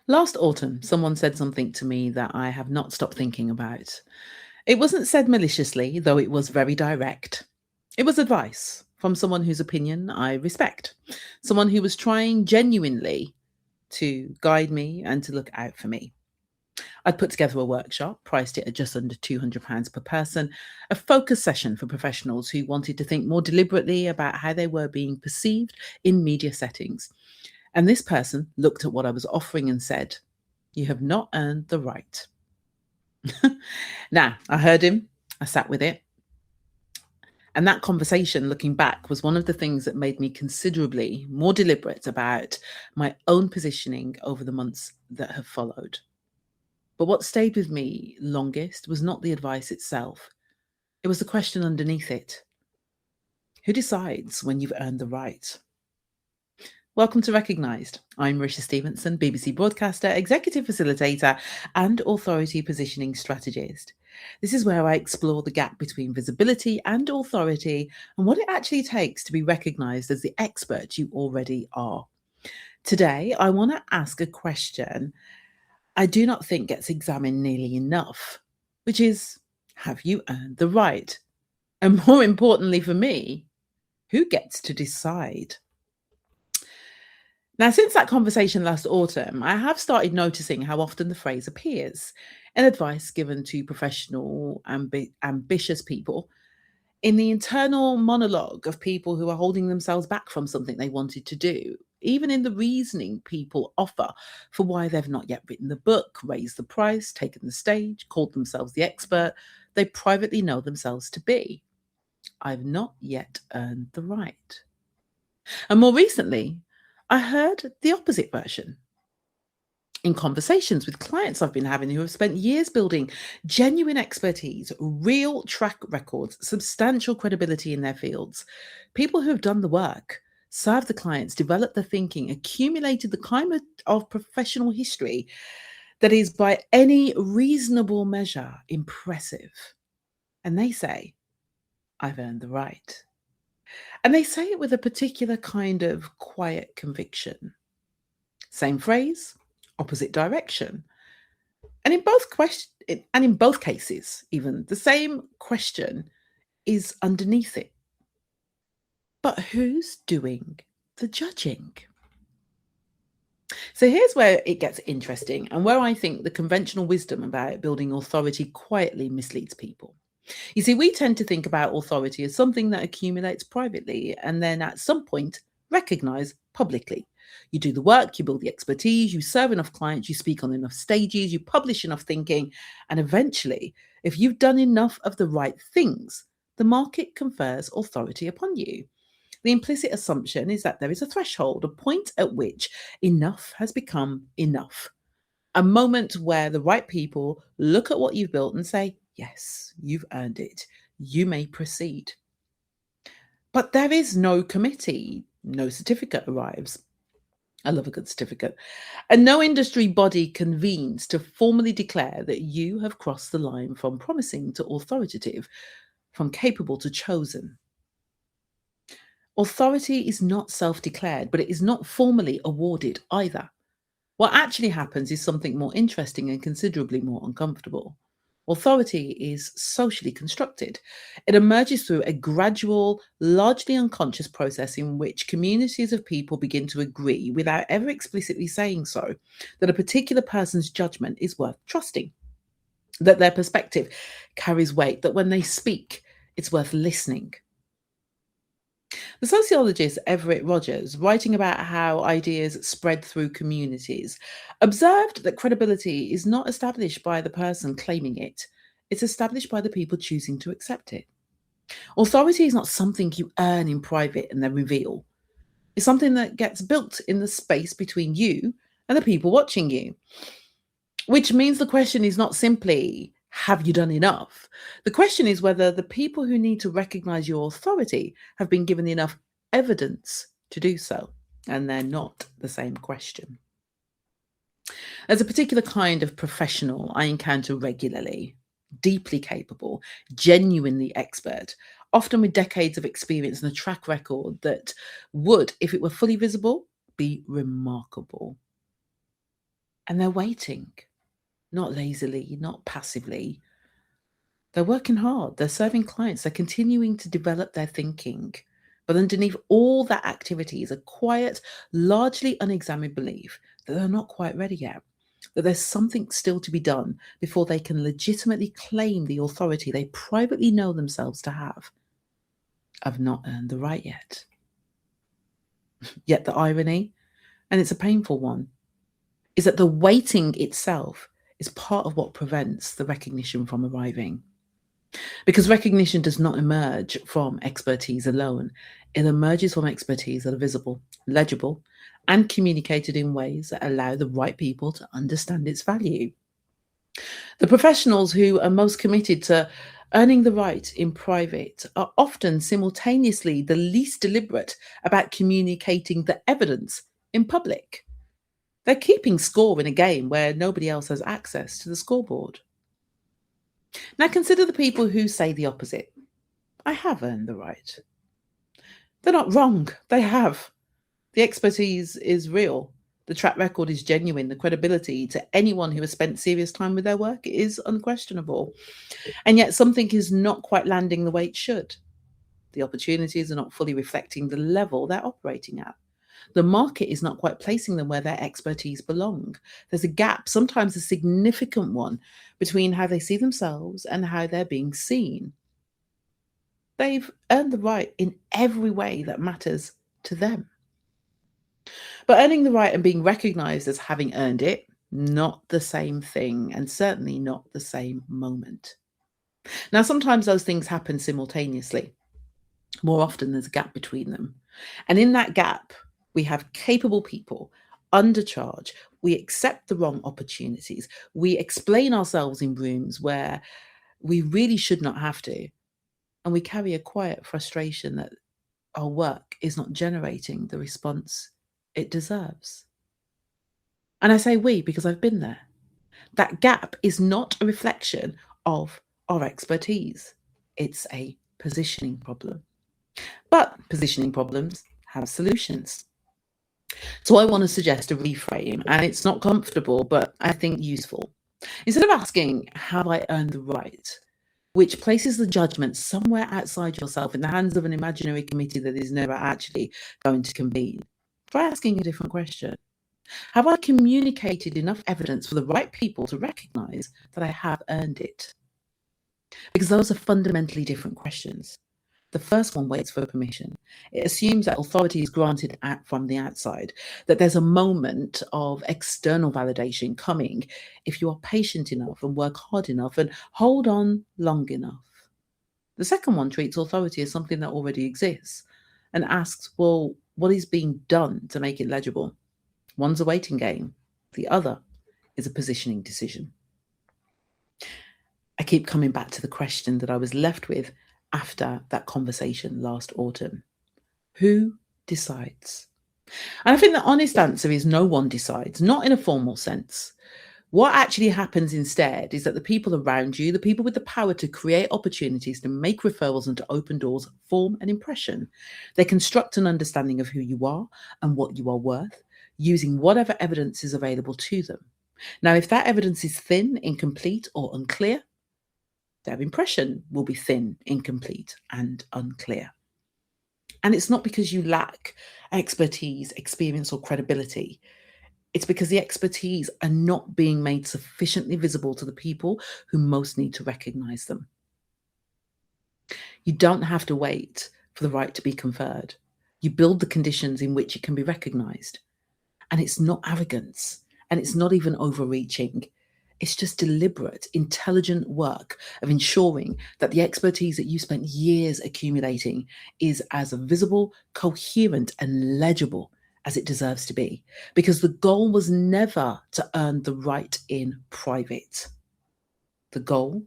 Last autumn, someone said something to me that I have not stopped thinking about. It wasn't said maliciously, though it was very direct. It was advice from someone whose opinion I respect, someone who was trying genuinely to guide me and to look out for me. I'd put together a workshop, priced it at just under £200 per person, a focus session for professionals who wanted to think more deliberately about how they were being perceived in media settings. And this person looked at what I was offering and said, "You have not earned the right." Now, I heard him, I sat with it. And that conversation, looking back, was one of the things that made me considerably more deliberate about my own positioning over the months that have followed. But what stayed with me longest was not the advice itself, it was the question underneath it. Who decides when you've earned the right? Welcome to Recognised. I'm Marisha Stevenson, BBC broadcaster, executive facilitator, and authority positioning strategist. This is where I explore the gap between visibility and authority and what it actually takes to be recognised as the expert you already are. Today, I want to ask a question I do not think gets examined nearly enough, which is, have you earned the right? And more importantly for me, who gets to decide? Now, since that conversation last autumn, I have started noticing how often the phrase appears in advice given to professional, ambitious people, in the internal monologue of people who are holding themselves back from something they wanted to do, even in the reasoning people offer for why they've not yet written the book, raised the price, taken the stage, called themselves the expert they privately know themselves to be. I've not yet earned the right. And more recently, I heard the opposite version in conversations with clients I've been having who have spent years building genuine expertise, real track records, substantial credibility in their fields. People who have done the work, served the clients, developed the thinking, accumulated the kind of professional history that is, by any reasonable measure, impressive. And they say, I've earned the right. And they say it with a particular kind of quiet conviction. Same phrase, opposite direction. And in both cases, even the same question is underneath it. But who's doing the judging? So here's where it gets interesting and where I think the conventional wisdom about building authority quietly misleads people. You see, we tend to think about authority as something that accumulates privately and then at some point recognize publicly. You do the work, you build the expertise, you serve enough clients, you speak on enough stages, you publish enough thinking, and eventually, if you've done enough of the right things, the market confers authority upon you. The implicit assumption is that there is a threshold, a point at which enough has become enough. A moment where the right people look at what you've built and say, yes, you've earned it. You may proceed. But there is no committee, no certificate arrives. I love a good certificate. And no industry body convenes to formally declare that you have crossed the line from promising to authoritative, from capable to chosen. Authority is not self declared, but it is not formally awarded either. What actually happens is something more interesting and considerably more uncomfortable. Authority is socially constructed. It emerges through a gradual, largely unconscious process in which communities of people begin to agree, without ever explicitly saying so, that a particular person's judgment is worth trusting, that their perspective carries weight, that when they speak, it's worth listening. The sociologist Everett Rogers, writing about how ideas spread through communities, observed that credibility is not established by the person claiming it, it's established by the people choosing to accept it. Authority is not something you earn in private and then reveal. It's something that gets built in the space between you and the people watching you. Which means the question is not simply, have you done enough? The question is whether the people who need to recognize your authority have been given enough evidence to do so. And they're not the same question. There's a particular kind of professional I encounter regularly, deeply capable, genuinely expert, often with decades of experience and a track record that would, if it were fully visible, be remarkable. And they're waiting, not lazily, not passively. They're working hard. They're serving clients. They're continuing to develop their thinking. But underneath all that activity is a quiet, largely unexamined belief that they're not quite ready yet, that there's something still to be done before they can legitimately claim the authority they privately know themselves to have. I've not earned the right yet. Yet the irony, and it's a painful one, is that the waiting itself is part of what prevents the recognition from arriving. Because recognition does not emerge from expertise alone. It emerges from expertise that are visible, legible, and communicated in ways that allow the right people to understand its value. The professionals who are most committed to earning the right in private are often simultaneously the least deliberate about communicating the evidence in public. They're keeping score in a game where nobody else has access to the scoreboard. Now consider the people who say the opposite. I have earned the right. They're not wrong. They have. The expertise is real. The track record is genuine. The credibility to anyone who has spent serious time with their work is unquestionable. And yet something is not quite landing the way it should. The opportunities are not fully reflecting the level they're operating at. The market is not quite placing them where their expertise belong. There's a gap, sometimes a significant one, between how they see themselves and how they're being seen. They've earned the right in every way that matters to them. But earning the right and being recognized as having earned it, not the same thing, and certainly not the same moment. Now, sometimes those things happen simultaneously. More often, there's a gap between them. And in that gap, we have capable people undercharge. We accept the wrong opportunities. We explain ourselves in rooms where we really should not have to. And we carry a quiet frustration that our work is not generating the response it deserves. And I say we because I've been there. That gap is not a reflection of our expertise. It's a positioning problem. But positioning problems have solutions. So I want to suggest a reframe, and it's not comfortable, but I think useful. Instead of asking, have I earned the right? Which places the judgment somewhere outside yourself in the hands of an imaginary committee that is never actually going to convene. Try asking a different question. Have I communicated enough evidence for the right people to recognize that I have earned it? Because those are fundamentally different questions. The first one waits for permission. It assumes that authority is granted from the outside, that there's a moment of external validation coming if you are patient enough and work hard enough and hold on long enough. The second one treats authority as something that already exists and asks, well, what is being done to make it legible? One's a waiting game. The other is a positioning decision. I keep coming back to the question that I was left with after that conversation last autumn. Who decides? And I think the honest answer is no one decides, not in a formal sense. What actually happens instead is that the people around you, the people with the power to create opportunities, to make referrals and to open doors, form an impression. They construct an understanding of who you are and what you are worth, using whatever evidence is available to them. Now, if that evidence is thin, incomplete, or unclear, their impression will be thin, incomplete, and unclear. And it's not because you lack expertise, experience, or credibility. It's because the expertise are not being made sufficiently visible to the people who most need to recognize them. You don't have to wait for the right to be conferred. You build the conditions in which it can be recognized. And it's not arrogance, and it's not even overreaching. It's just deliberate, intelligent work of ensuring that the expertise that you spent years accumulating is as visible, coherent, and legible as it deserves to be. Because the goal was never to earn the right in private. The goal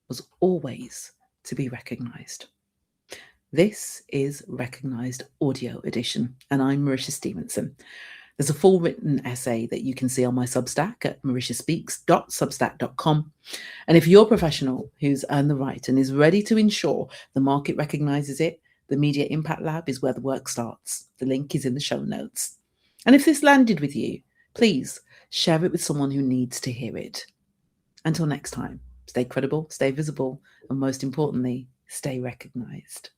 was always to be recognized. This is Recognized Audio Edition, and I'm Marisha Stevenson. There's a full written essay that you can see on my Substack at marishaspeaks.substack.com. And if you're a professional who's earned the right and is ready to ensure the market recognizes it, the Media Impact Lab is where the work starts. The link is in the show notes. And if this landed with you, please Share it with someone who needs to hear it. Until next time, stay credible, stay visible, and most importantly, stay recognized.